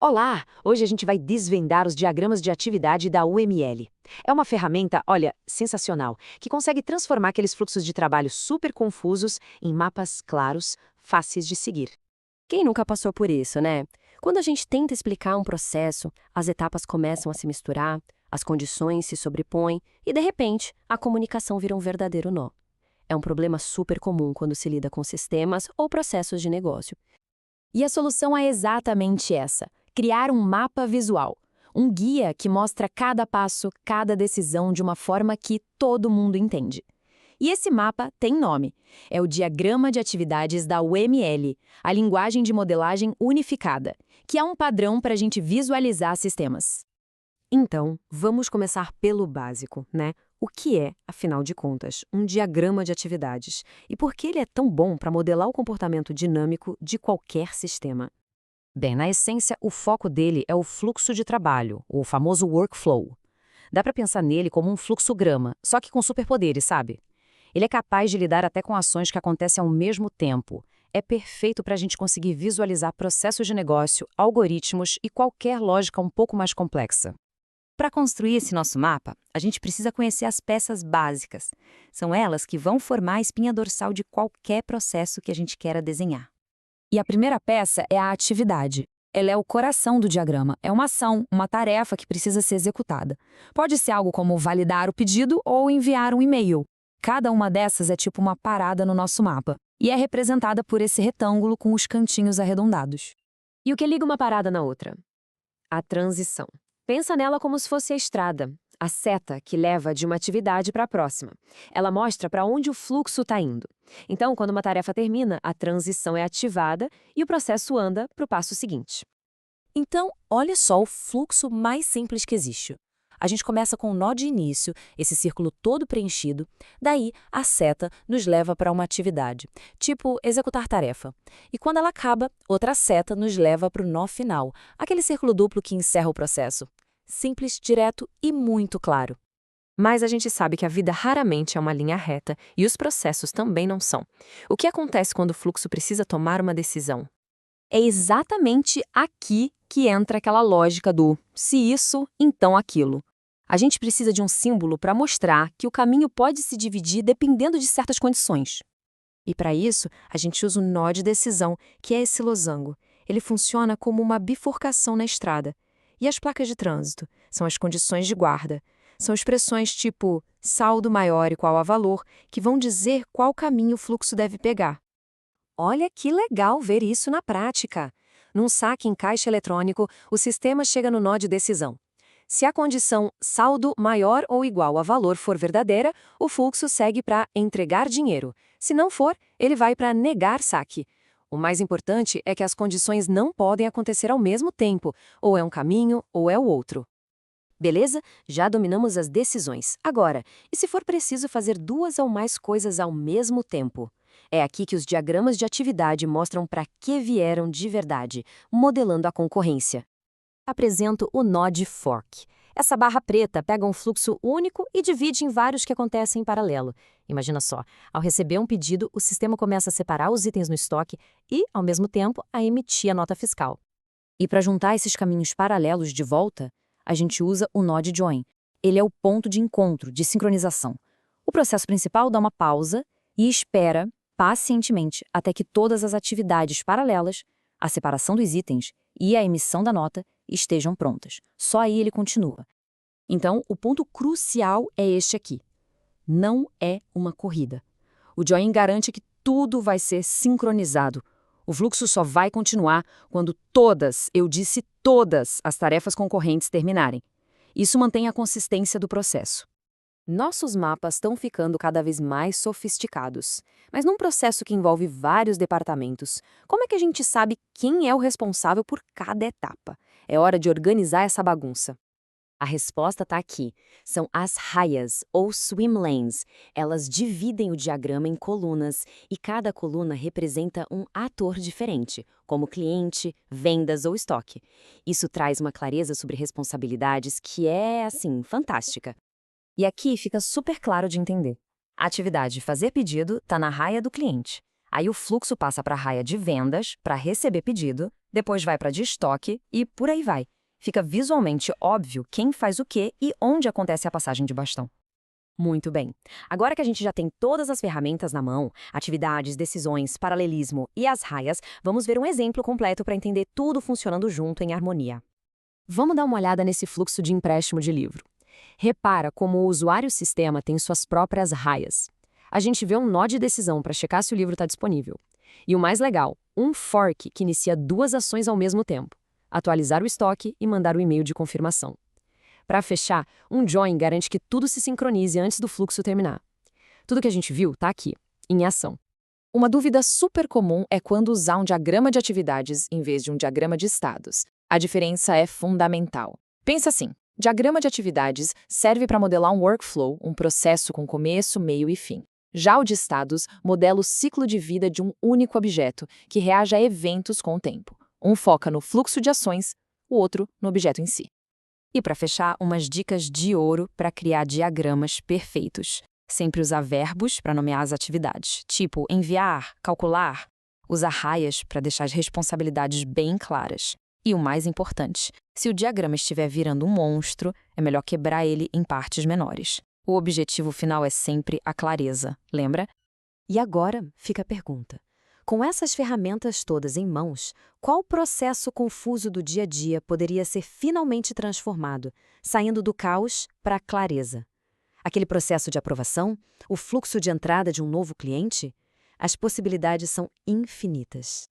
Olá! Hoje a gente vai desvendar os diagramas de atividade da UML. É uma ferramenta, olha, sensacional, que consegue transformar aqueles fluxos de trabalho super confusos em mapas claros, fáceis de seguir. Quem nunca passou por isso, né? Quando a gente tenta explicar um processo, as etapas começam a se misturar, as condições se sobrepõem e, de repente, a comunicação vira um verdadeiro nó. É um problema super comum quando se lida com sistemas ou processos de negócio. E a solução é exatamente essa: criar um mapa visual. Um guia que mostra cada passo, cada decisão de uma forma que todo mundo entende. E esse mapa tem nome. É o Diagrama de Atividades da UML, a linguagem de modelagem unificada, que é um padrão para a gente visualizar sistemas. Então, vamos começar pelo básico, né? O que é, afinal de contas, um diagrama de atividades? E por que ele é tão bom para modelar o comportamento dinâmico de qualquer sistema? Bem, na essência, o foco dele é o fluxo de trabalho, o famoso workflow. Dá para pensar nele como um fluxograma, só que com superpoderes, sabe? Ele é capaz de lidar até com ações que acontecem ao mesmo tempo. É perfeito para a gente conseguir visualizar processos de negócio, algoritmos e qualquer lógica um pouco mais complexa. Para construir esse nosso mapa, a gente precisa conhecer as peças básicas. São elas que vão formar a espinha dorsal de qualquer processo que a gente queira desenhar. E a primeira peça é a atividade. Ela é o coração do diagrama, é uma ação, uma tarefa que precisa ser executada. Pode ser algo como validar o pedido ou enviar um e-mail. Cada uma dessas é tipo uma parada no nosso mapa, e é representada por esse retângulo com os cantinhos arredondados. E o que liga uma parada na outra? A transição. Pensa nela como se fosse a estrada, a seta que leva de uma atividade para a próxima. Ela mostra para onde o fluxo está indo. Então, quando uma tarefa termina, a transição é ativada e o processo anda para o passo seguinte. Então, olha só o fluxo mais simples que existe. A gente começa com o nó de início, esse círculo todo preenchido, daí a seta nos leva para uma atividade, tipo executar tarefa. E quando ela acaba, outra seta nos leva para o nó final, aquele círculo duplo que encerra o processo. Simples, direto e muito claro. Mas a gente sabe que a vida raramente é uma linha reta e os processos também não são. O que acontece quando o fluxo precisa tomar uma decisão? É exatamente aqui que entra aquela lógica do se isso, então aquilo. A gente precisa de um símbolo para mostrar que o caminho pode se dividir dependendo de certas condições. E para isso, a gente usa o nó de decisão, que é esse losango. Ele funciona como uma bifurcação na estrada. E as placas de trânsito? São as condições de guarda. São expressões tipo saldo maior igual a valor, que vão dizer qual caminho o fluxo deve pegar. Olha que legal ver isso na prática. Num saque em caixa eletrônico, o sistema chega no nó de decisão. Se a condição saldo maior ou igual a valor for verdadeira, o fluxo segue para entregar dinheiro. Se não for, ele vai para negar saque. O mais importante é que as condições não podem acontecer ao mesmo tempo, ou é um caminho ou é o outro. Beleza? Já dominamos as decisões. Agora, e se for preciso fazer duas ou mais coisas ao mesmo tempo? É aqui que os diagramas de atividade mostram para que vieram de verdade, modelando a concorrência. Apresento o nó de fork. Essa barra preta pega um fluxo único e divide em vários que acontecem em paralelo. Imagina só, ao receber um pedido, o sistema começa a separar os itens no estoque e, ao mesmo tempo, a emitir a nota fiscal. E para juntar esses caminhos paralelos de volta, a gente usa o nó de join. Ele é o ponto de encontro, de sincronização. O processo principal dá uma pausa e espera pacientemente até que todas as atividades paralelas, a separação dos itens e a emissão da nota estejam prontas. Só aí ele continua. Então, o ponto crucial é este aqui. Não é uma corrida. O join garante que tudo vai ser sincronizado. O fluxo só vai continuar quando todas, eu disse todas, as tarefas concorrentes terminarem. Isso mantém a consistência do processo. Nossos mapas estão ficando cada vez mais sofisticados. Mas num processo que envolve vários departamentos, como é que a gente sabe quem é o responsável por cada etapa? É hora de organizar essa bagunça. A resposta está aqui. São as raias, ou swim lanes. Elas dividem o diagrama em colunas e cada coluna representa um ator diferente, como cliente, vendas ou estoque. Isso traz uma clareza sobre responsabilidades que é, assim, fantástica. E aqui fica super claro de entender. A atividade fazer pedido está na raia do cliente. Aí o fluxo passa para a raia de vendas, para receber pedido, depois vai para de estoque e por aí vai. Fica visualmente óbvio quem faz o quê e onde acontece a passagem de bastão. Muito bem. Agora que a gente já tem todas as ferramentas na mão, atividades, decisões, paralelismo e as raias, vamos ver um exemplo completo para entender tudo funcionando junto em harmonia. Vamos dar uma olhada nesse fluxo de empréstimo de livro. Repara como o usuário-sistema tem suas próprias raias. A gente vê um nó de decisão para checar se o livro está disponível. E o mais legal, um fork que inicia duas ações ao mesmo tempo: atualizar o estoque e mandar o e-mail de confirmação. Para fechar, um join garante que tudo se sincronize antes do fluxo terminar. Tudo que a gente viu está aqui, em ação. Uma dúvida super comum é quando usar um diagrama de atividades em vez de um diagrama de estados. A diferença é fundamental. Pensa assim, diagrama de atividades serve para modelar um workflow, um processo com começo, meio e fim. Já o de estados modela o ciclo de vida de um único objeto, que reage a eventos com o tempo. Um foca no fluxo de ações, o outro no objeto em si. E para fechar, umas dicas de ouro para criar diagramas perfeitos. Sempre usar verbos para nomear as atividades, tipo enviar, calcular. Usar raias para deixar as responsabilidades bem claras. E o mais importante, se o diagrama estiver virando um monstro, é melhor quebrar ele em partes menores. O objetivo final é sempre a clareza, lembra? E agora fica a pergunta. Com essas ferramentas todas em mãos, qual processo confuso do dia a dia poderia ser finalmente transformado, saindo do caos para a clareza? Aquele processo de aprovação? O fluxo de entrada de um novo cliente? As possibilidades são infinitas.